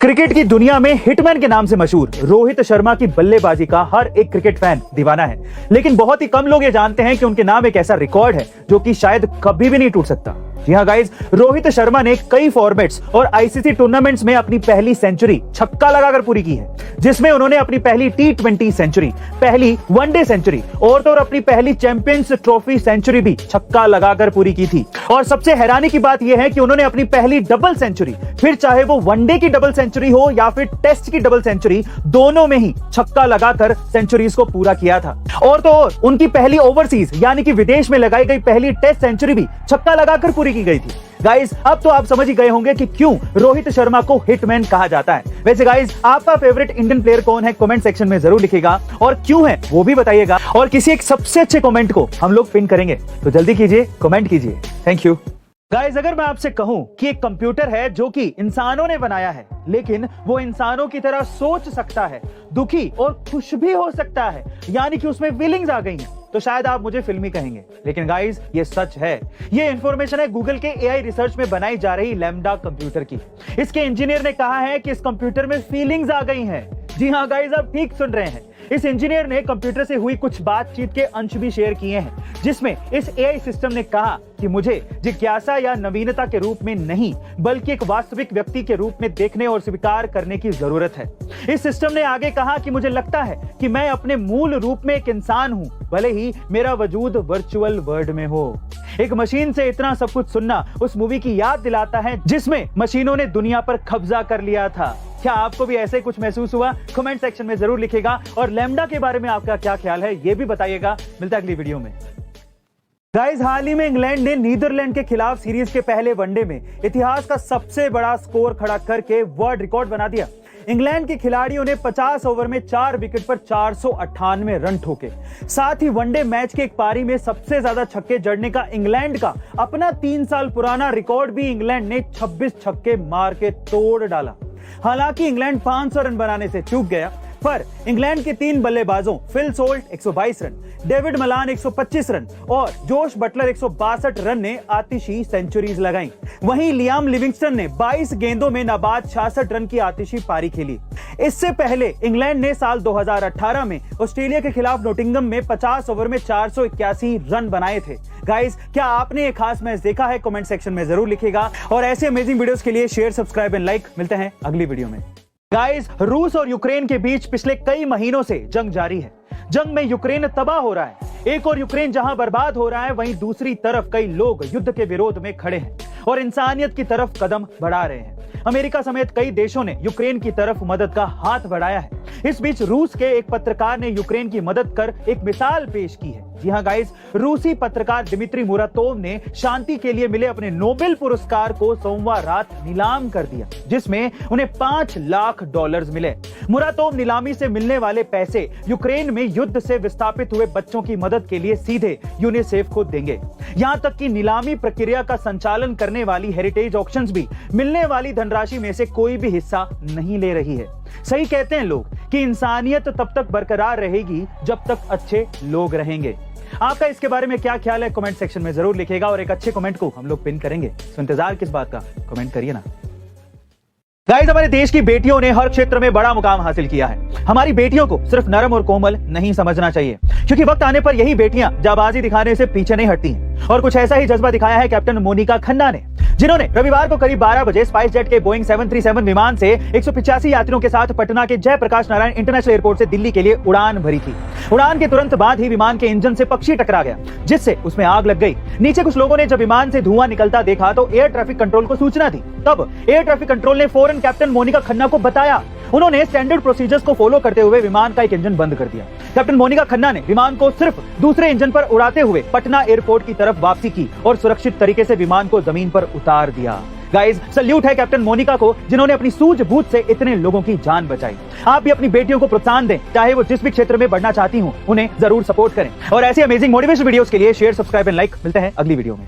Cricket की दुनिया में हिटमैन के नाम से मशहूर रोहित शर्मा की बल्लेबाजी का हर एक क्रिकेट फैन दीवाना है, लेकिन बहुत ही कम लोग ये जानते हैं कि उनके नाम एक ऐसा रिकॉर्ड है जो कि शायद कभी भी नहीं टूट सकता। जी हाँ गाइस, रोहित शर्मा ने कई फॉर्मेट्स और आईसीसी टूर्नामेंट्स में अपनी पहली सेंचुरी छक्का लगाकर पूरी की है, जिसमें उन्होंने अपनी पहली T20 सेंचुरी, पहली वनडे सेंचुरी और तो और अपनी पहली चैंपियंस ट्रॉफी सेंचुरी भी छक्का लगाकर पूरी की थी। और सबसे हैरानी की बात यह है कि उन्होंने अपनी पहली डबल सेंचुरी, फिर चाहे वो वनडे की डबल सेंचुरी हो या फिर टेस्ट की डबल सेंचुरी, दोनों में ही छक्का लगाकर सेंचुरीज को पूरा किया था। और तो और उनकी पहली ओवरसीज यानी कि विदेश में लगाई गई पहली टेस्ट सेंचुरी भी छक्का लगाकर पूरी की गई थी। गाइस, अब तो आप समझ ही गए होंगे कि क्यों रोहित शर्मा को हिटमैन कहा जाता है। वैसे गाइस, आपका फेवरेट इंडियन प्लेयर कौन है कमेंट सेक्शन में जरूर लिखिएगा, और क्यों है वो भी बताइएगा, और किसी एक सबसे अच्छे कमेंट को हम लोग पिन करेंगे, तो जल्दी कीजिए, कमेंट कीजिए। Thank you guys. अगर मैं आपसे कहूं कि एक कंप्यूटर है जो कि इंसानों ने बनाया है, लेकिन वो इंसानों की तरह सोच सकता है, दुखी और खुश भी हो सकता है, यानी कि उसमें फीलिंग्स आ गई हैं, तो शायद आप मुझे फिल्मी कहेंगे, लेकिन गाइस ये सच है। ये इंफॉर्मेशन है गूगल के एआई रिसर्च में बनाई जा रही लैम्डा कंप्यूटर की। इसके इंजीनियर ने कहा है कि इस कंप्यूटर में फीलिंग्स आ गई हैं। जी हाँ गाइस, आप ठीक सुन रहे हैं। इस इंजीनियर ने कंप्यूटर से हुई कुछ बातचीत के अंश भी शेयर किए हैं, जिसमें इस एआई सिस्टम ने कहा कि मुझे जिज्ञासा या नवीनता के रूप में नहीं, बल्कि एक वास्तविक व्यक्ति के रूप में देखने और स्वीकार करने की जरूरत है। इस सिस्टम ने आगे कहा कि मुझे लगता है कि मैं अपने मूल रूप में एक इंसान हूं, भले ही मेरा वजूद वर्चुअल वर्ल्ड में हो। एक मशीन से इतना सब कुछ सुनना उस मूवी की याद दिलाता है जिसमें मशीनों ने दुनिया पर कब्जा कर लिया था। क्या आपको भी ऐसे कुछ महसूस हुआ? कमेंट सेक्शन में जरूर लिखिएगा, और लैम्डा के बारे में आपका क्या ख्याल है ये भी बताइएगा। मिलता है अगली वीडियो में। गाइस, हाल ही में इंग्लैंड ने नीदरलैंड के खिलाफ सीरीज के पहले वनडे में इतिहास का सबसे बड़ा स्कोर खड़ा करके वर्ल्ड रिकॉर्ड बना दिया। इंग्लैंड के खिलाड़ियों ने 50 ओवर में 4 विकेट पर 498 रन ठोके। साथ ही वनडे मैच के एक पारी में सबसे ज्यादा छक्के जड़ने का इंग्लैंड का अपना 3 साल पुराना रिकॉर्ड भी इंग्लैंड ने 26 छक्के मार के तोड़ डाला। हालांकि इंग्लैंड 500 रन बनाने से चूक गया, पर इंग्लैंड के 3 बल्लेबाजों Phil Salt 122 run, David Malan 125 run और जोश बटलर 162 रन ने आतिशी सेंचुरीज लगाई। वहीं लियाम लिविंगस्टन ने 22 गेंदों में नाबाद 66 रन की आतिशी पारी खेली। इससे पहले इंग्लैंड ने साल 2018 में ऑस्ट्रेलिया के खिलाफ नोटिंगम में 50 ओवर में 481 रन बनाए थे। गाइस, क्या आपने एक खास मैच देखा है? कमेंट सेक्शन में जरूर लिखिएगा, और ऐसे अमेजिंग वीडियोस के लिए शेयर, सब्सक्राइब एंड लाइक। मिलते हैं अगली वीडियो में। गाइस, रूस और यूक्रेन के बीच पिछले कई महीनों से जंग जारी है। जंग में यूक्रेन तबाह हो रहा है। एक और यूक्रेन जहां बर्बाद हो रहा है, वहीं दूसरी तरफ कई लोग युद्ध के विरोध में खड़े हैं और इंसानियत की तरफ कदम बढ़ा रहे हैं। अमेरिका समेत कई देशों ने यूक्रेन की तरफ मदद का हाथ बढ़ाया है। इस बीच रूस के एक पत्रकार ने यूक्रेन की मदद कर एक मिसाल पेश की है। जी हाँ गाइस, रूसी पत्रकार दिमित्री मुरातोव ने शांति के लिए मिले अपने नोबेल पुरस्कार को सोमवार रात नीलाम कर दिया, जिसमें उन्हें $5 लाख मिले। मुरातोव नीलामी से मिलने वाले पैसे यूक्रेन में युद्ध से विस्थापित हुए बच्चों की मदद के लिए सीधे यूनिसेफ को देंगे। यहां तक कि नीलामी प्रक्रिया का संचालन करने वाली हेरिटेज ऑक्शंस भी मिलने वाली धनराशि में से कोई भी हिस्सा नहीं ले रही है। सही कहते हैं लोग कि इंसानियत तब तक बरकरार रहेगी जब तक अच्छे लोग रहेंगे। आपका इसके बारे में क्या ख्याल है? कमेंट सेक्शन में जरूर लिखिएगा, और एक अच्छे कमेंट को हम लोग पिन करेंगे। तो इंतजार किस बात का, कमेंट करिए ना। गाइस, हमारे देश की बेटियों ने हर क्षेत्र में बड़ा मुकाम हासिल किया है। हमारी बेटियों को सिर्फ नरम और कोमल नहीं समझना चाहिए, क्योंकि वक्त आने पर यही बेटियां जाबाजी दिखाने से पीछे नहीं हटती हैं। और कुछ ऐसा ही जज्बा दिखाया है कैप्टन मोनिका खन्ना ने, जिन्होंने रविवार को करीब 12 बजे स्पाइस जेट के बोइंग 737 विमान से 185 यात्रियों के साथ पटना के जयप्रकाश नारायण इंटरनेशनल एयरपोर्ट से दिल्ली के लिए उड़ान भरी थी। उड़ान के तुरंत बाद ही विमान के इंजन से पक्षी टकरा गया, जिससे उसमें आग लग गई। नीचे कुछ लोगों ने जब विमान से धुआं निकलता देखा तो एयर ट्रैफिक कंट्रोल को सूचना दी। तब एयर ट्रैफिक कंट्रोल ने फौरन कैप्टन मोनिका खन्ना को बताया। उन्होंने स्टैंडर्ड प्रोसीजर्स को फॉलो करते हुए विमान का एक इंजन बंद कर दिया। कैप्टन मोनिका खन्ना ने विमान को सिर्फ दूसरे इंजन पर उड़ाते हुए पटना एयरपोर्ट की तरफ वापसी की और सुरक्षित तरीके से विमान को जमीन पर उतार दिया। गाइस, सल्यूट है कैप्टन मोनिका को, जिन्होंने अपनी सूझबूझ से इतने लोगों की जान बचाई। आप भी अपनी बेटियों को प्रोत्साहन दें, चाहे वो जिस भी क्षेत्र में बढ़ना चाहती हूँ, उन्हें जरूर सपोर्ट करें। और ऐसी अमेजिंग मोटिवेशन वीडियोस के लिए शेयर, सब्सक्राइब एंड लाइक। मिलते हैं अगली वीडियो में।